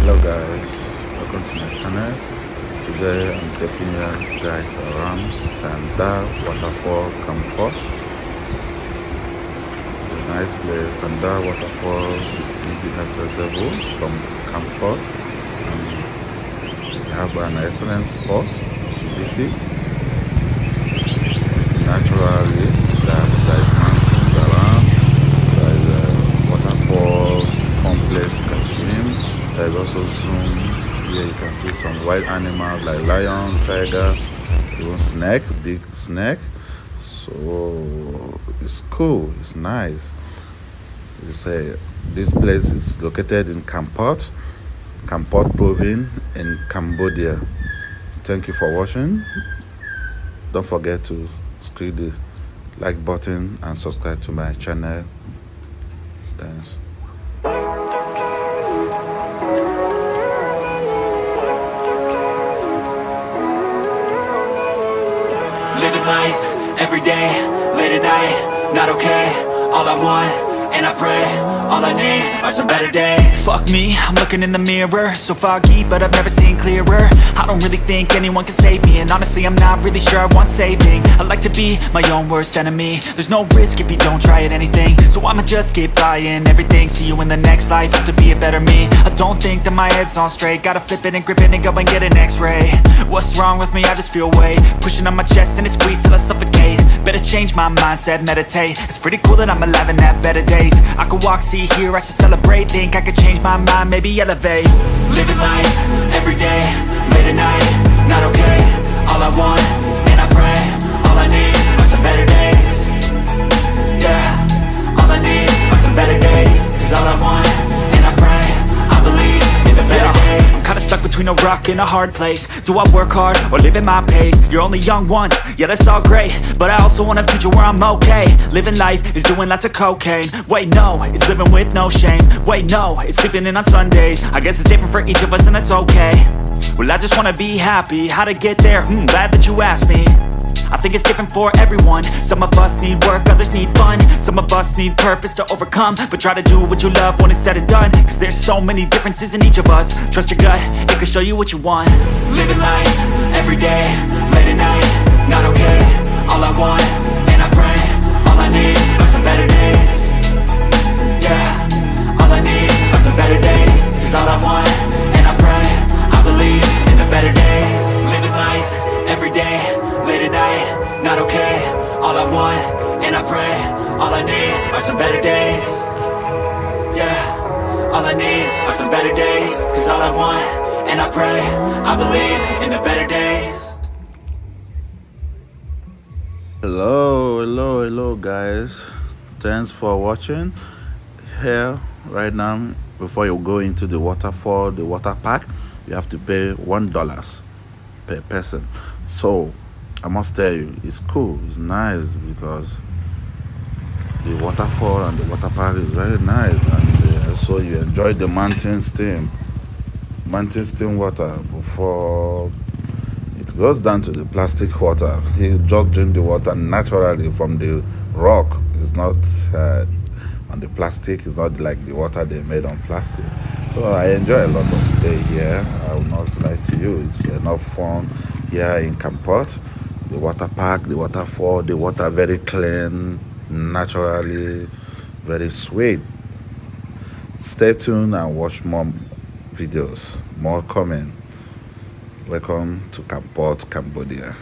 Hello guys, welcome to my channel. Today I'm taking you guys around Tada waterfall Kampot. It's a nice place. Tada waterfall is easy accessible from Kampot, and we have an excellent spot to visit. It's naturally there is mountains around, there is a waterfall, fun place you can swim. There's also some, here you can see some wild animals like lion, tiger, even snake, big snake. So it's cool, it's nice. This place is located in Kampot province in Cambodia. Thank you for watching. Don't forget to click the like button and subscribe to my channel. Thanks. Living life, every day, late at night, not okay. All I want, and I pray, all I need are some better days. Fuck me, I'm looking in the mirror, so foggy, but I've never seen clearer. I don't really think anyone can save me, and honestly I'm not really sure I want saving. I like to be my own worst enemy. There's no risk if you don't try at anything, so I'ma just keep buying everything. See you in the next life, have to be a better me. I don't think that my head's on straight, gotta flip it and grip it and go and get an x-ray. What's wrong with me? I just feel weight pushing on my chest and it squeezes till I suffocate. Better change my mindset, meditate. It's pretty cool that I'm alive and have better days. I could walk, see, hear, I should celebrate. Think I could change my mind, maybe elevate. Living life, every day, late at night, not okay. All I want, and I pray, all I need are some better days. Yeah, all I need are some better days. Cause all I want, and I pray, I believe in the better days. I'm kinda stuck between a rock and a hard place. Do I work hard or live at my pace? You're only young once, yeah that's all great, but I also want a future where I'm okay. Living life is doing lots of cocaine. Wait no, it's living with no shame. Wait no, it's sleeping in on Sundays. I guess it's different for each of us and that's okay. Well I just wanna be happy, how to get there? Glad that you asked me. I think it's different for everyone. Some of us need work, others need fun. Some of us need purpose to overcome. But try to do what you love when it's said and done. Cause there's so many differences in each of us. Trust your gut, it can show you what you want. Living life, every day, late at night, not okay. All I want, and I pray, all I need are some better days. Yeah, all I need are some better days. Cause all I want, and I pray, I believe in the better days. Living life, every day, late at night, not okay. All I want, and I pray, all I need are some better days. Yeah, all I need are some better days. Cause all I want, and I pray, I believe in the better days. Hello guys, thanks for watching. Here right now, before you go into the waterfall, the water park, you have to pay $1 per person. So I must tell you, it's cool, it's nice, because the waterfall and the water park is very nice, and so you enjoy the mountain stream water before it goes down to the plastic water. You just drink the water naturally from the rock. It's not on the plastic. It's not like the water they made on plastic. So I enjoy a lot of stay here. I will not lie to you, it's enough fun here in Kampot. The water park, the waterfall, the water very clean, naturally, very sweet. Stay tuned and watch more videos, more coming. Welcome to Kampot, Cambodia.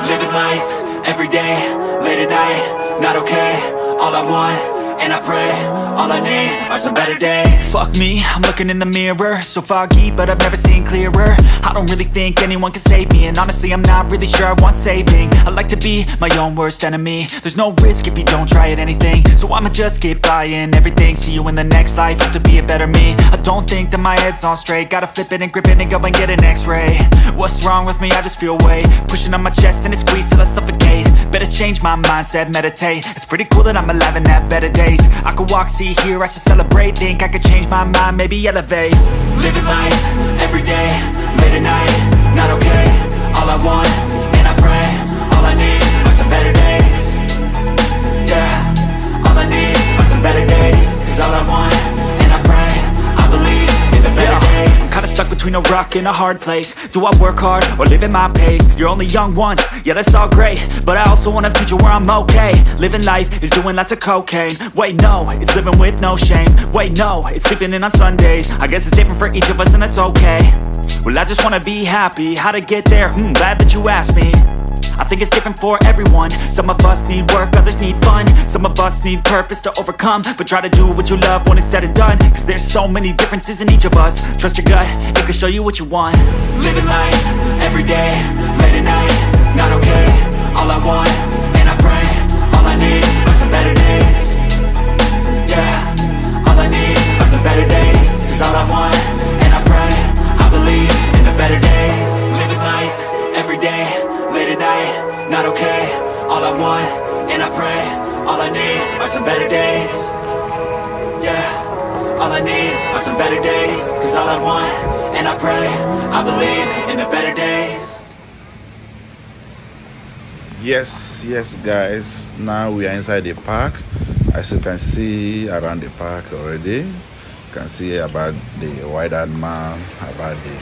Living life, every day, late at night, not okay. All I want, and I pray, all I need are some better days. Fuck me, I'm looking in the mirror, so foggy, but I've never seen clearer. I don't really think anyone can save me, and honestly I'm not really sure I want saving. I like to be my own worst enemy. There's no risk if you don't try at anything, so I'ma just keep buying everything. See you in the next life, have to be a better me. I don't think that my head's on straight, gotta flip it and grip it and go and get an x-ray. What's wrong with me? I just feel weight pushing on my chest and it squeezes till I suffocate. Better change my mindset, meditate. It's pretty cool that I'm alive and have better days. I could walk, see, hear, I should celebrate. Think I could change my mind, maybe elevate. Living life, every day, late at night, not okay. All I want, and I pray, all I need are some better days. Yeah, all I need are some better days. Cause all I want, and I pray, I believe in the better days. I'm kinda stuck between a rock and a hard place. Do I work hard or live at my pace? You're only young once, yeah that's all great, but I also want a future where I'm okay. Living life is doing lots of cocaine. Wait no, it's living with no shame. Wait no, it's sleeping in on Sundays. I guess it's different for each of us and that's okay. Well I just wanna be happy, how to get there? Glad that you asked me. I think it's different for everyone. Some of us need work, others need fun. Some of us need purpose to overcome. But try to do what you love when it's said and done, cause there's so many differences in each of us. Trust your gut, it can show you what you want. Living life, every day, late at night, not okay. All I want, and I pray, all I need are some better days. Yeah, all I need are some better days. Cause all I want, and I pray, I believe in the better days. Living life, every day, late at night, not okay. All I want, and I pray, all I need are some better days. Yeah, all I need are some better days. Cause all I want, and I pray, I believe in the better days. Yes guys, now we are inside the park. As you can see around the park already, you can see about the wide-eyed man, about the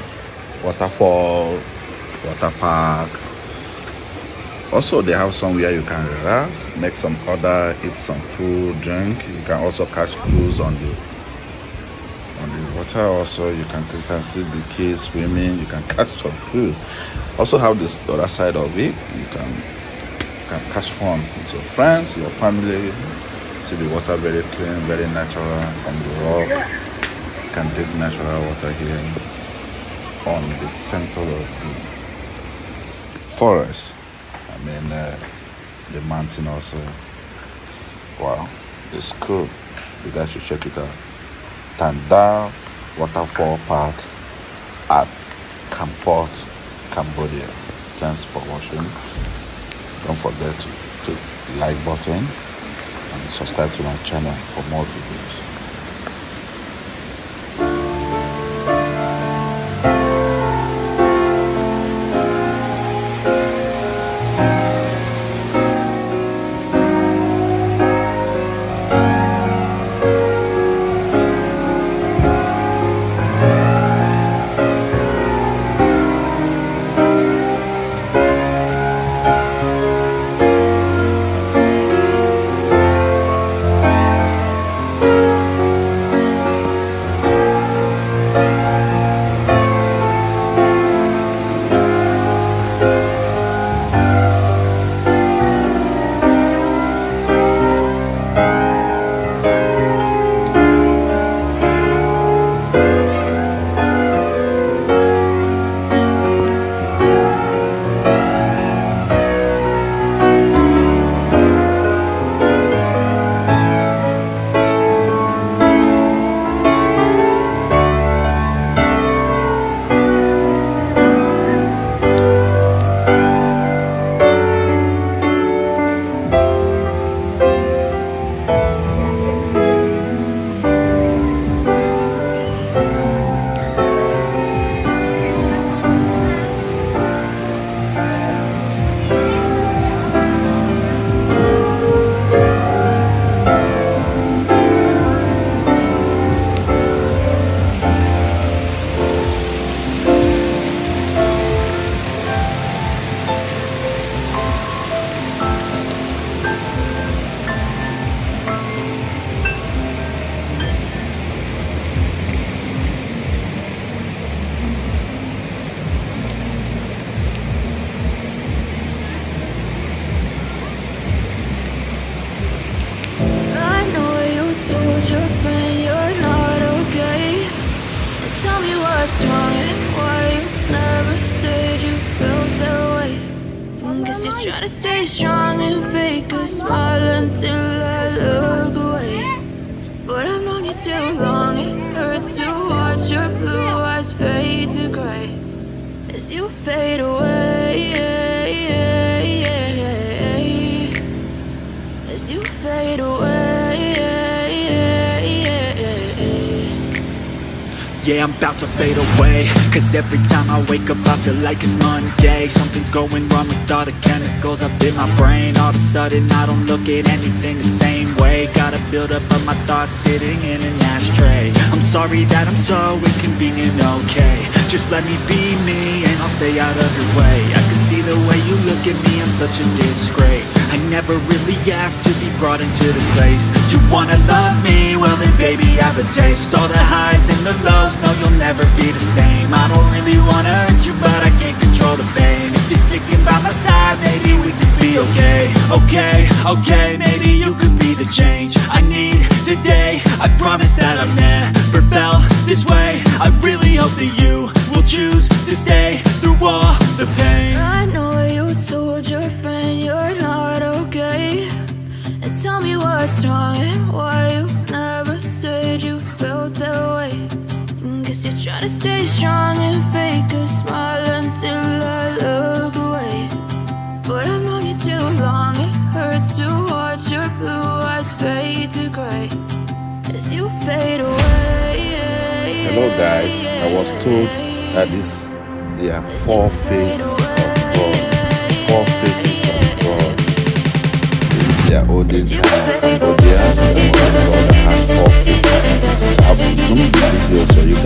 waterfall, water park. Also they have somewhere you can relax, make some order, eat some food, drink. You can also catch cruise on the water. Also you can see the kids swimming. You can catch some cruise. Also have this other side of it, you can catch fun with your friends, your family. See the water very clean, very natural from the rock. You can drink natural water here on the center of the forest. I mean the mountain also. Wow, it's cool. You guys should check it out. Tada Waterfall Park at Kampot, Cambodia. Thanks for watching. Don't forget to click the like button and subscribe to my channel for more videos. tell me what's wrong and why you never said you felt that way. Guess you're trying to stay strong and fake a smile until I look away. But I've known you too long, it hurts to watch your blue eyes fade to gray as you fade away, as you fade away. Yeah, I'm about to fade away, cause every time I wake up I feel like it's Monday. Something's going wrong with all the chemicals up in my brain. All of a sudden I don't look at anything the same way. Gotta build up of my thoughts sitting in an ashtray. I'm sorry that I'm so inconvenient, okay. Just let me be me and I'll stay out of your way. I can see the way you look at me, I'm such a disgrace. I never really asked to be brought into this place. You wanna love me? Well then baby have a taste. All the highs and the lows, no you'll never be the same. I don't really wanna hurt you but I can't control the pain. If you're sticking by my side maybe we could be okay. Okay, maybe you could be the change I need today. I promise that I've never felt this way. I really hope that you will choose to stay through all the pain. I know you told your friend you're not okay, and tell me what's wrong and why you never said you felt that way. Guess you're trying to stay strong and fake a smile until I look away. But I've known you too long, it hurts to watch your blue eyes fade to gray as you fade away. Hello guys, I was told that there are 4 faces of God, 4 faces of God. They are olden time Cambodia, and God has 4 faces. So I've zoomed the video so you